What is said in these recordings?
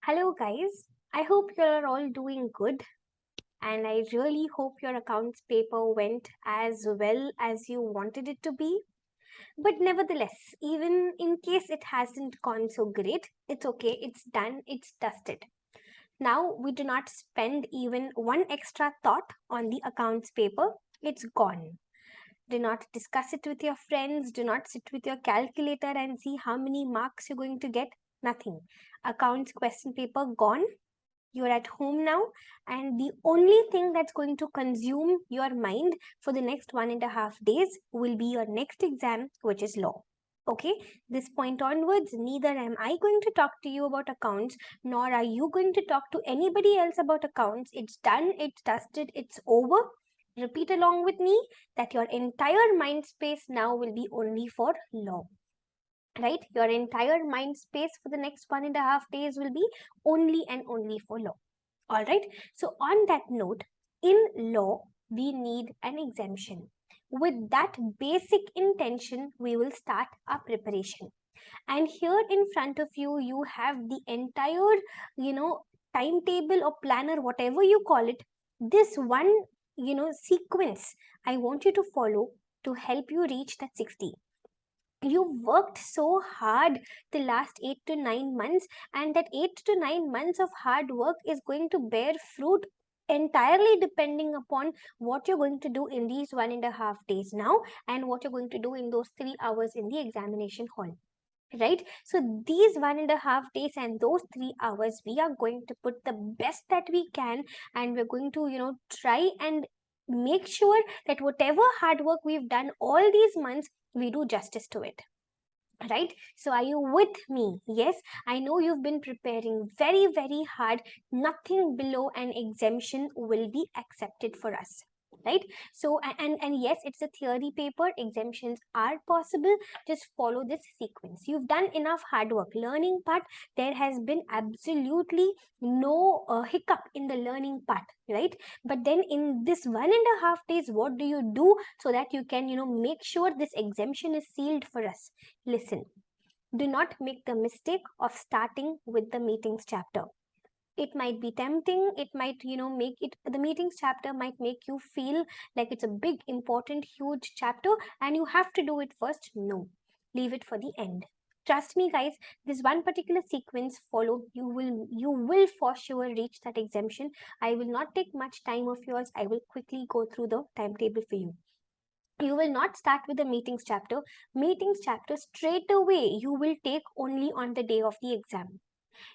Hello, guys. I hope you're all doing good, and I really hope your accounts paper went as well as you wanted it to be. But nevertheless, even in case it hasn't gone so great, it's okay, it's done, it's dusted. Now we do not spend even one extra thought on the accounts paper, it's gone. Do not discuss it with your friends, do not sit with your calculator and see how many marks you're going to get. Nothing. Accounts question paper gone, you're at home now, and the only thing that's going to consume your mind for the next 1.5 days will be your next exam, which is law. Okay, this point onwards, neither am I going to talk to you about accounts, nor are you going to talk to anybody else about accounts. It's done, it's dusted, it's over. Repeat along with me that your entire mind space now will be only for law. Right, your entire mind space for the next 1.5 days will be only and only for law. All right, so on that note, in law we need an exemption. With that basic intention, we will start our preparation. And here in front of you, you have the entire, timetable or planner, whatever you call it. This one, sequence I want you to follow to help you reach that 60. You worked so hard the last 8 to 9 months, and that 8 to 9 months of hard work is going to bear fruit entirely depending upon what you're going to do in these 1.5 days now, and what you're going to do in those 3 hours in the examination hall. Right, so these 1.5 days and those 3 hours, we are going to put the best that we can, and we're going to try and make sure that whatever hard work we've done all these months, we do justice to it. Right, so are you with me? Yes, I know you've been preparing very, very hard. Nothing below an exemption will be accepted for us. Right, so and yes, it's a theory paper, exemptions are possible. Just follow this sequence. You've done enough hard work. Learning part, there has been absolutely no hiccup in the learning part, right? But then in this 1.5 days, what do you do so that you can make sure this exemption is sealed for us? Listen, do not make the mistake of starting with the meetings chapter. It might be tempting, it might make it, the meetings chapter might make you feel like it's a big, important, huge chapter and you have to do it first. No, leave it for the end. Trust me, guys, this one particular sequence, follow, you will for sure reach that exemption. I will not take much time of yours. I will quickly go through the timetable for you. You will not start with the meetings chapter. Meetings chapter straight away you will take only on the day of the exam.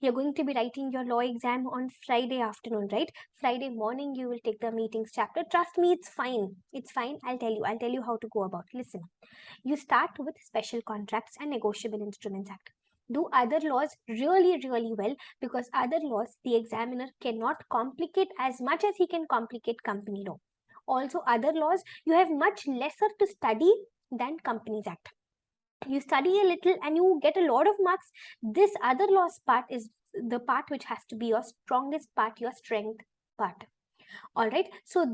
You're going to be writing your law exam on Friday afternoon, right? Friday morning you will take the meetings chapter. Trust me, it's fine, it's fine. I'll tell you how to go about. Listen, you start with special contracts and negotiable instruments act. Do other laws really, really well, because other laws the examiner cannot complicate as much as he can complicate company law. Also, other laws you have much lesser to study than Companies Act. You study a little and you get a lot of marks. This other laws part is the part which has to be your strongest part, your strength part. All right, so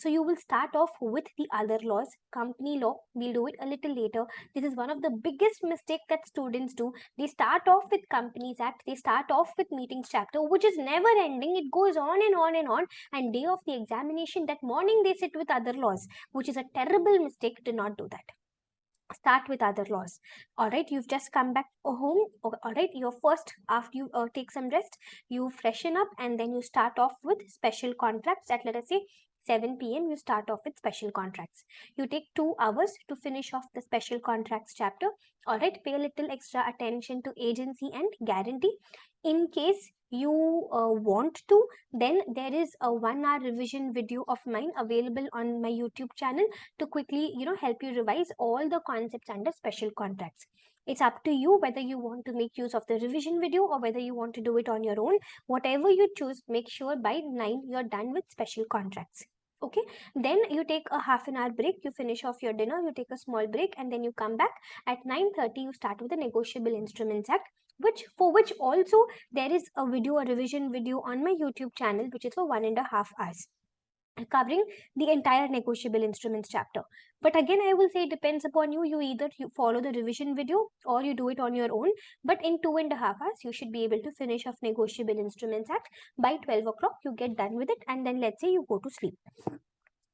you will start off with the other laws. Company law, we'll do it a little later. This is one of the biggest mistake that students do. They start off with Companies Act, they start off with meetings chapter, which is never ending. It goes on and on and on, and day of the examination, that morning they sit with other laws, which is a terrible mistake. Do not do that. Start with other laws. All right, you've just come back home. All right, you're first, after you take some rest, you freshen up, and then you start off with special contracts at, let us say, 7 p.m. You start off with special contracts. You take 2 hours to finish off the special contracts chapter. All right, pay a little extra attention to agency and guarantee. In case you want to, then there is a 1 hour revision video of mine available on my YouTube channel to quickly help you revise all the concepts under special contracts. It's up to you whether you want to make use of the revision video or whether you want to do it on your own. Whatever you choose, make sure by 9 you're done with special contracts. Okay, then you take a half-an-hour break, you finish off your dinner, you take a small break, and then you come back at 9:30. You start with the Negotiable Instruments Act, which also there is a revision video on my YouTube channel, which is for 1.5 hours. covering the entire negotiable instruments chapter. But again, I will say it depends upon you. You either you follow the revision video or you do it on your own. But in 2.5 hours, you should be able to finish off Negotiable Instruments Act. By 12 o'clock. You get done with it, and then let's say you go to sleep.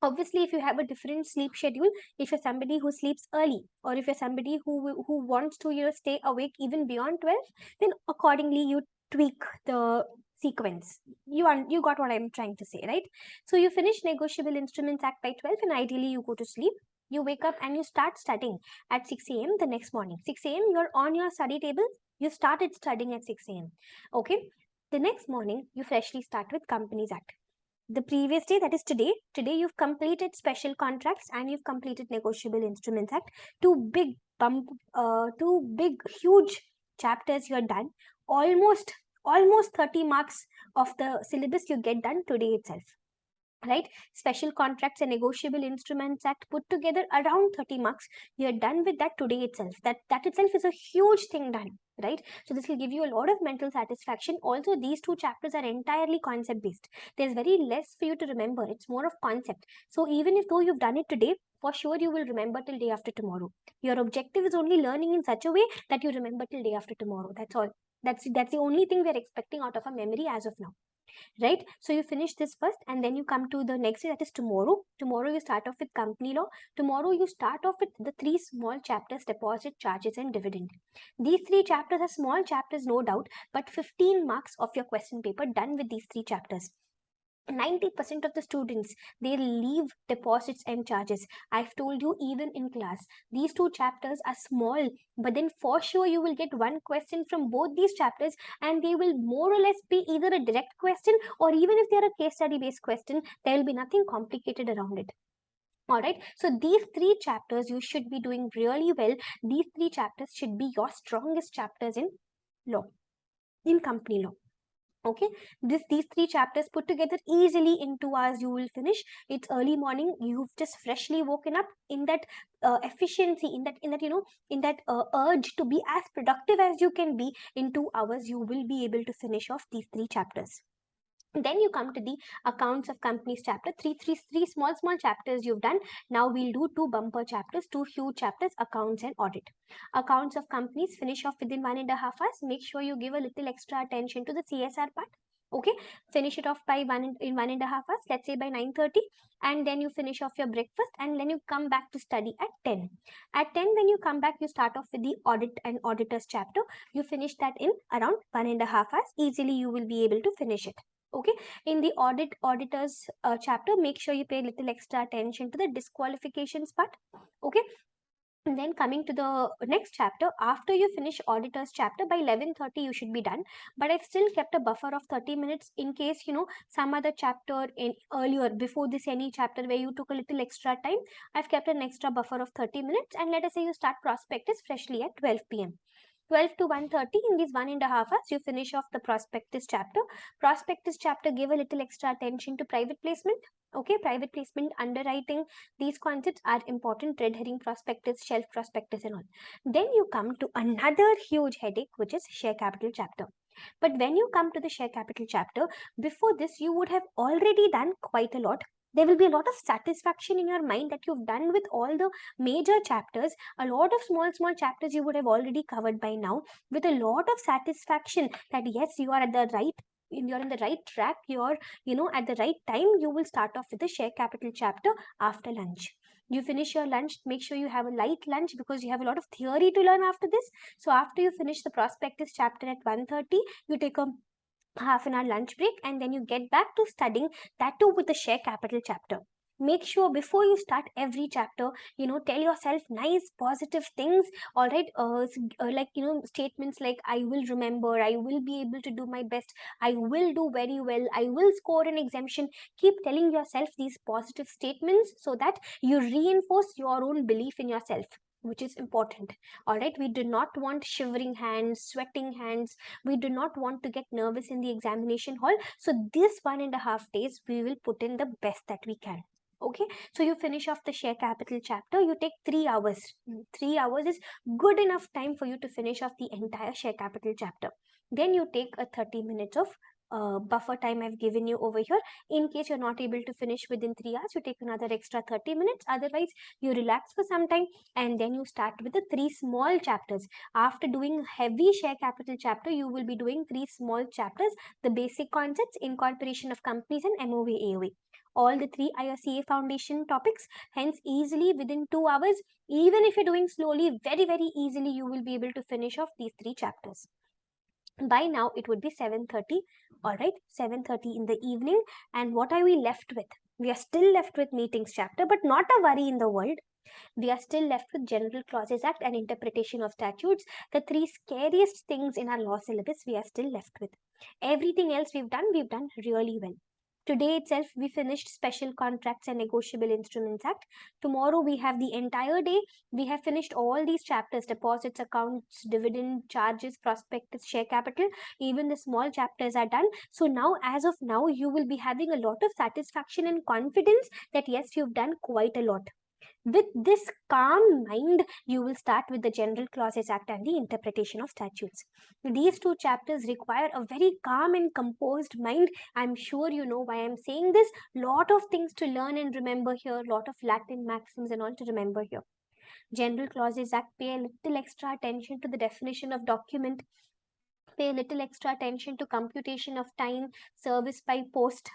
Obviously, if you have a different sleep schedule, if you're somebody who sleeps early, or if you're somebody who wants to stay awake even beyond 12, then accordingly you tweak the sequence. You got what I'm trying to say, right? So you finish Negotiable Instruments Act by 12, and ideally you go to sleep. You wake up and you start studying at 6 a.m. the next morning. 6 a.m. you're on your study table. You started studying at 6 a.m. Okay. The next morning you freshly start with Companies Act. The previous day, that is today you've completed special contracts and you've completed Negotiable Instruments Act. Two big huge chapters you're done. Almost 30 marks of the syllabus you get done today itself, right? Special Contracts and Negotiable Instruments Act put together around 30 marks. You're done with that today itself. That itself is a huge thing done, right? So this will give you a lot of mental satisfaction. Also, these two chapters are entirely concept based. There's very less for you to remember. It's more of concept. So even if though you've done it today, for sure you will remember till day after tomorrow. Your objective is only learning in such a way that you remember till day after tomorrow. That's all. That's the only thing we're expecting out of a memory as of now, right? So you finish this first, and then you come to the next day, that is tomorrow you start off with company law. Tomorrow you start off with the three small chapters: deposit, charges, and dividend. These three chapters are small chapters, no doubt, but 15 marks of your question paper done with these three chapters. 90% of the students, they leave deposits and charges. I've told you, even in class, these two chapters are small, but then for sure you will get one question from both these chapters, and they will more or less be either a direct question, or even if they are a case study based question, there will be nothing complicated around it. All right, so these three chapters you should be doing really well. These three chapters should be your strongest chapters in law, in company law. Okay, these three chapters put together, easily in 2 hours you will finish. It's early morning, you've just freshly woken up. In that efficiency, in that urge to be as productive as you can be, in 2 hours you will be able to finish off these three chapters. Then you come to the Accounts of Companies chapter. Three small chapters you've done. Now we'll do two bumper chapters, two huge chapters: Accounts and Audit. Accounts of Companies finish off within 1.5 hours. Make sure you give a little extra attention to the CSR part. Okay, finish it off by in 1.5 hours, let's say by 9:30, and then you finish off your breakfast, and then you come back to study at 10. At 10, when you come back, you start off with the Audit and Auditors chapter. You finish that in around 1.5 hours. Easily you will be able to finish it. Okay, in the auditors chapter, make sure you pay a little extra attention to the disqualifications part. Okay, and then coming to the next chapter, after you finish auditors chapter, by 11:30 you should be done. But I've still kept a buffer of 30 minutes in case some other chapter in earlier, before this any chapter where you took a little extra time. I've kept an extra buffer of 30 minutes, and let us say you start prospectus freshly at 12 p.m. 12 to 1:30, in these 1.5 hours you finish off the prospectus chapter. Prospectus chapter, give a little extra attention to private placement. Okay, private placement, underwriting, these concepts are important: red herring prospectus, shelf prospectus, and all. Then you come to another huge headache, which is share capital chapter. But when you come to the share capital chapter, before this you would have already done quite a lot. There will be a lot of satisfaction in your mind that you've done with all the major chapters. A lot of small chapters you would have already covered by now, with a lot of satisfaction that yes, you are at the right, you're in the right track, you're at the right time. You will start off with the share capital chapter after lunch. You finish your lunch, make sure you have a light lunch, because you have a lot of theory to learn after this. So after you finish the prospectus chapter at 1:30, you take a half an hour lunch break, and then you get back to studying, that too with the share capital chapter. Make sure before you start every chapter, tell yourself nice positive things. All right, like statements like, I will remember, I will be able to do my best, I will do very well, I will score an exemption. Keep telling yourself these positive statements so that you reinforce your own belief in yourself, which is important. All right, we do not want shivering hands, sweating hands. We do not want to get nervous in the examination hall. So this 1.5 days we will put in the best that we can. Okay, so you finish off the share capital chapter. You take 3 hours. 3 hours is good enough time for you to finish off the entire share capital chapter. Then you take a 30 minutes of buffer time I've given you over here. In case you're not able to finish within 3 hours, you take another extra 30 minutes. Otherwise, you relax for some time and then you start with the 3 small chapters. After doing heavy share capital chapter, you will be doing 3 small chapters: the basic concepts, incorporation of companies, and MOV AOA. All the 3 IRCA foundation topics. Hence, easily within 2 hours, even if you're doing slowly, very easily, you will be able to finish off these 3 chapters. By now it would be 7:30. All right, 7:30 in the evening. And what are we left with? We are still left with meetings chapter, but not a worry in the world. We are still left with General Clauses Act and interpretation of statutes, the 3 scariest things in our law syllabus. We are still left with. Everything else we've done really well. Today itself, we finished Special Contracts and Negotiable Instruments Act. Tomorrow, we have the entire day. We have finished all these chapters: deposits, accounts, dividend, charges, prospectus, share capital. Even the small chapters are done. So now, as of now, you will be having a lot of satisfaction and confidence that yes, you've done quite a lot. With this calm mind, you will start with the General Clauses Act and the interpretation of statutes. These 2 chapters require a very calm and composed mind. I'm sure you know why I'm saying this. Lot of things to learn and remember here, lot of Latin maxims and all to remember here. General Clauses Act, pay a little extra attention to the definition of document, pay a little extra attention to computation of time, service by post,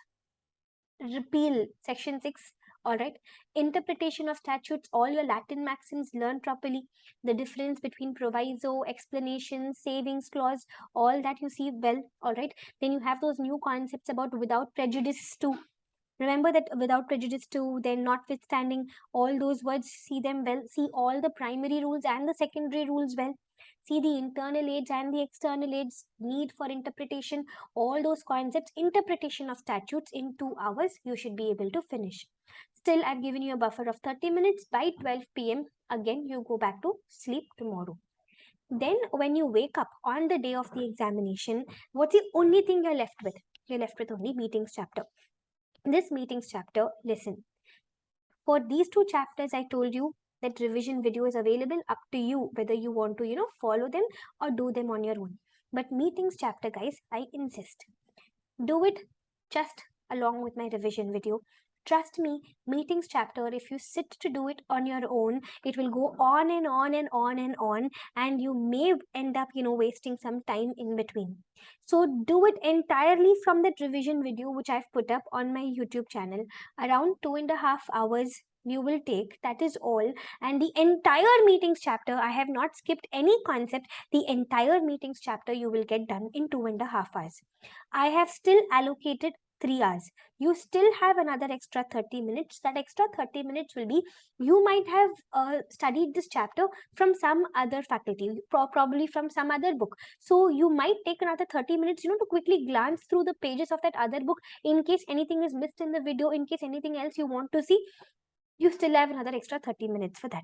repeal, section 6. All right, interpretation of statutes, all your Latin maxims, learn properly. The difference between proviso, explanation, savings clause, all that you see well. All right, then you have those new concepts about without prejudice to. Remember that without prejudice to, then notwithstanding, all those words, see them well. See all the primary rules and the secondary rules well. See the internal aids and the external aids, need for interpretation, all those concepts. Interpretation of statutes in 2 hours, you should be able to finish. Still, I've given you a buffer of 30 minutes. By 12 p.m., again, you go back to sleep tomorrow. Then, when you wake up on the day of the examination, what's the only thing you're left with? You're left with only meetings chapter. This meetings chapter, listen. For these 2 chapters, I told you that revision video is available. Up to you whether you want to, follow them or do them on your own. But meetings chapter, guys, I insist. Do it just along with my revision video. Trust me, meetings chapter, if you sit to do it on your own, it will go on and on and on and on, and you may end up, wasting some time in between. So do it entirely from that revision video which I've put up on my YouTube channel. Around 2.5 hours you will take, that is all. And the entire meetings chapter, I have not skipped any concept. The entire meetings chapter you will get done in 2.5 hours. I have still allocated 3 hours. You still have another extra 30 minutes. That extra 30 minutes will be, you might have studied this chapter from some other faculty, probably from some other book. So you might take another 30 minutes, to quickly glance through the pages of that other book in case anything is missed in the video, in case anything else you want to see. You still have another extra 30 minutes for that.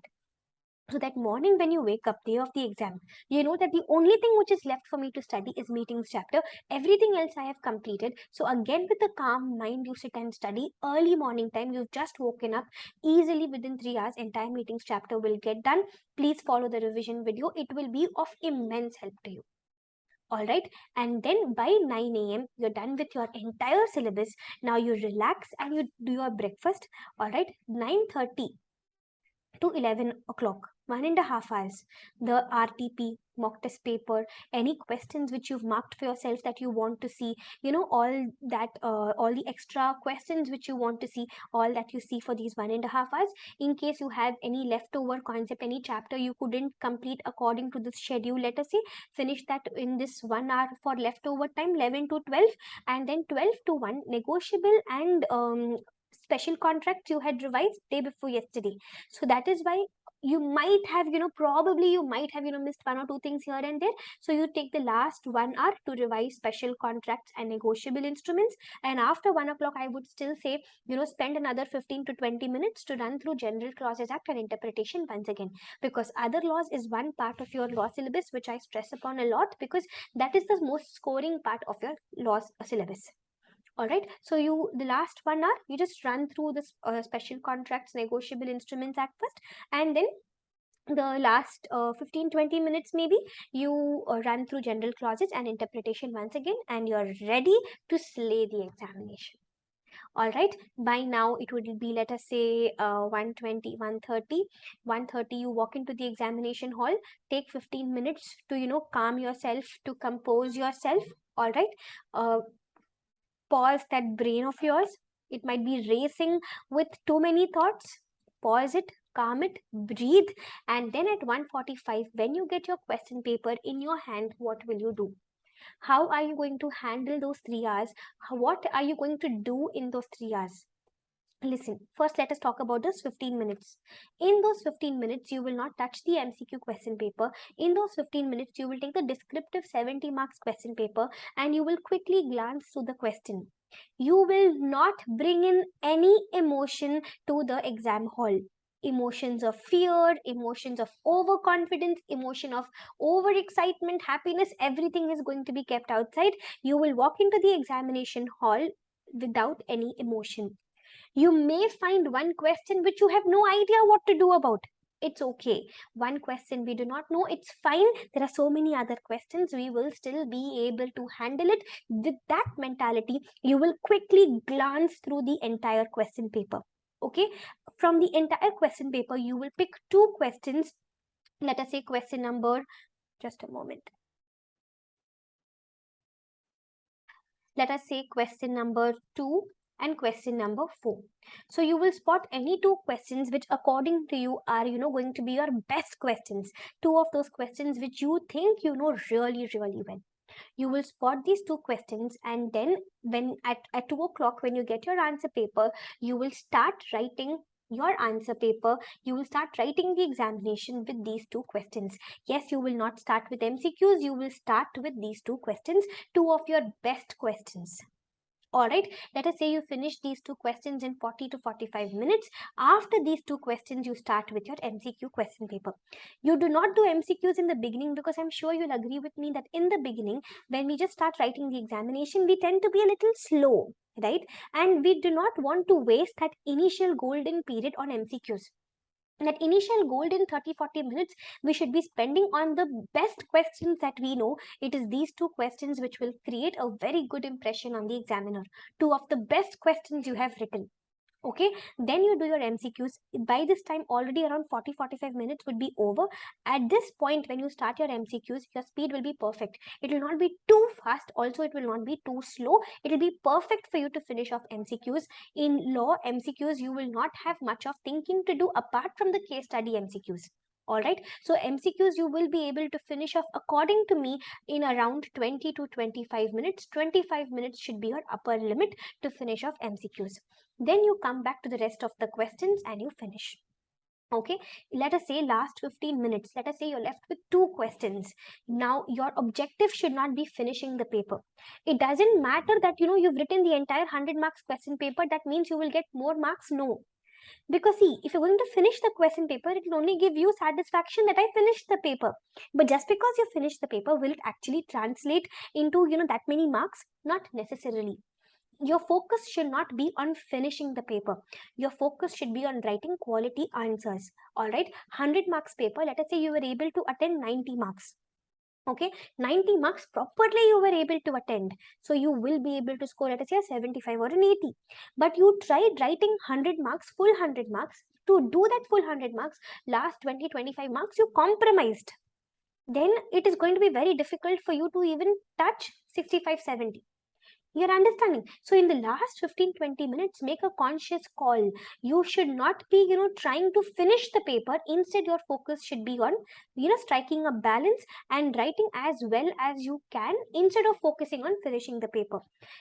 So that morning when you wake up, day of the exam, you know that the only thing which is left for me to study is meetings chapter. Everything else I have completed. So again, with a calm mind, you sit and study. Early morning time, you've just woken up. Easily within 3 hours, entire meetings chapter will get done. Please follow the revision video. It will be of immense help to you. All right, and then by 9 a.m. you're done with your entire syllabus. Now you relax and you do your breakfast. All right, 9:30 to 11 o'clock, 1.5 hours, the RTP, mock test paper, any questions which you've marked for yourself that you want to see, all the extra questions which you want to see, all that you see for these 1.5 hours. In case you have any leftover concept, any chapter you couldn't complete according to the schedule, let us say, finish that in this 1 hour for leftover time, 11 to 12, and then 12 to 1, negotiable and special contracts you had revised day before yesterday. So that is why you might have, probably you might have, missed 1 or 2 things here and there. So you take the last 1 hour to revise special contracts and negotiable instruments. And after 1 o'clock, I would still say, spend another 15 to 20 minutes to run through General Clauses Act and interpretation once again. Because other laws is one part of your law syllabus, which I stress upon a lot, because that is the most scoring part of your law syllabus. All right, so the last 1 hour, you just run through this special contracts, negotiable instruments act first, and then the last 15-20 minutes maybe you run through general clauses and interpretation once again, and you're ready to slay the examination. All right, by now it would be, let us say, 1:20, 1:30. 1:30 you walk into the examination hall, take 15 minutes to calm yourself, to compose yourself. All right, uh, pause that brain of yours. It might be racing with too many thoughts. Pause it, calm it, breathe, and then at 1:45 when you get your question paper in your hand, what will you do? How are you going to handle those 3 hours? What are you going to do in those 3 hours? Listen, first let us talk about those 15 minutes. In those 15 minutes, you will not touch the MCQ question paper. In those 15 minutes, you will take the descriptive 70 marks question paper and you will quickly glance through the question. You will not bring in any emotion to the exam hall. Emotions of fear, emotions of overconfidence, emotion of overexcitement, happiness, everything is going to be kept outside. You will walk into the examination hall without any emotion. You may find one question which you have no idea what to do about. It's okay. One question we do not know, it's fine. There are so many other questions. We will still be able to handle it. With that mentality, you will quickly glance through the entire question paper. Okay. From the entire question paper, you will pick 2 questions. Let us say question number, just a moment. Let us say question number 2 and question number 4. So you will spot any 2 questions which according to you are going to be your best questions. 2 of those questions which you think you know really well. You will spot these 2 questions, and then when at 2 o'clock when you get your answer paper, you will start writing your answer paper. You will start writing the examination with these 2 questions. Yes, you will not start with MCQs, you will start with these 2 questions, 2 of your best questions. All right, let us say you finish these 2 questions in 40 to 45 minutes. After these 2 questions, you start with your MCQ question paper. You do not do MCQs in the beginning, because I'm sure you'll agree with me that in the beginning, when we just start writing the examination, we tend to be a little slow, right? And we do not want to waste that initial golden period on MCQs. That initial golden 30-40 minutes we should be spending on the best questions that we know. It is these 2 questions which will create a very good impression on the examiner. 2 of the best questions you have written. Okay, then you do your MCQs. By this time already around 40-45 minutes would be over. At this point when you start your MCQs, your speed will be perfect. It will not be too fast, also it will not be too slow. It will be perfect for you to finish off MCQs. In law MCQs, you will not have much of thinking to do apart from the case study MCQs. All right, so MCQs you will be able to finish off, according to me, in around 20 to 25 minutes. 25 minutes should be your upper limit to finish off MCQs. Then you come back to the rest of the questions and you finish. Okay, let us say last 15 minutes, let us say you're left with 2 questions. Now your objective should not be finishing the paper. It doesn't matter that you've written the entire 100 marks question paper, that means you will get more marks. No, because see, if you're going to finish the question paper, it will only give you satisfaction that I finished the paper. But just because you finished the paper, will it actually translate into that many marks? Not necessarily. Your focus should not be on finishing the paper. Your focus should be on writing quality answers. All right, 100 marks paper, let us say you were able to attend 90 marks. Okay, 90 marks properly you were able to attend, so you will be able to score, let us say, a 75 or an 80. But you tried writing 100 marks, full 100 marks. To do that full 100 marks, last 20-25 marks you compromised. Then it is going to be very difficult for you to even touch 65-70. You're understanding? So in the last 15-20 minutes, make a conscious call. You should not be trying to finish the paper. Instead your focus should be on striking a balance and writing as well as you can, instead of focusing on finishing the paper.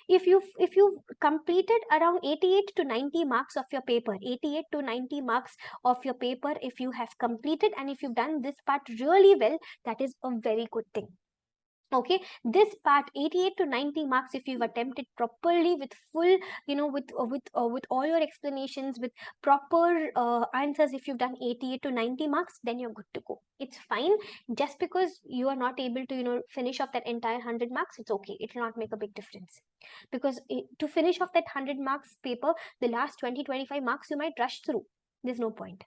If you completed around 88 to 90 marks of your paper, 88 to 90 marks of your paper, if you have completed and if you've done this part really well, that is a very good thing. Okay, this part, 88 to 90 marks, if you've attempted properly with full with all your explanations, with proper answers, if you've done 88 to 90 marks, then you're good to go. It's fine. Just because you are not able to finish off that entire 100 marks, it's okay. It will not make a big difference, because to finish off that 100 marks paper, the last 20-25 marks you might rush through. There's no point.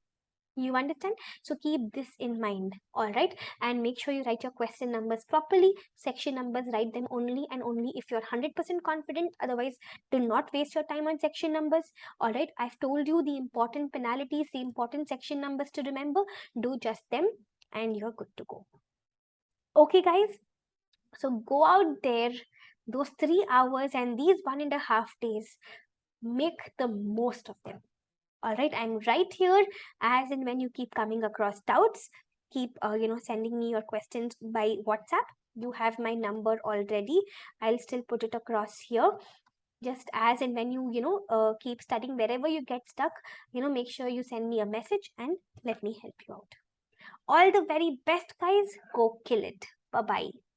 You understand? So keep this in mind, all right? And make sure you write your question numbers properly. Section numbers, write them only and only if you're 100% confident. Otherwise, do not waste your time on section numbers, all right? I've told you the important penalties, the important section numbers to remember. Do just them and you're good to go. Okay, guys? So go out there, those 3 hours and these 1.5 days, make the most of them. All right, I'm right here as and when you keep coming across doubts, keep sending me your questions by WhatsApp. You have my number already. I'll still put it across here. Just as and when you keep studying, wherever you get stuck, make sure you send me a message and let me help you out. All the very best, guys. Go kill it. Bye bye.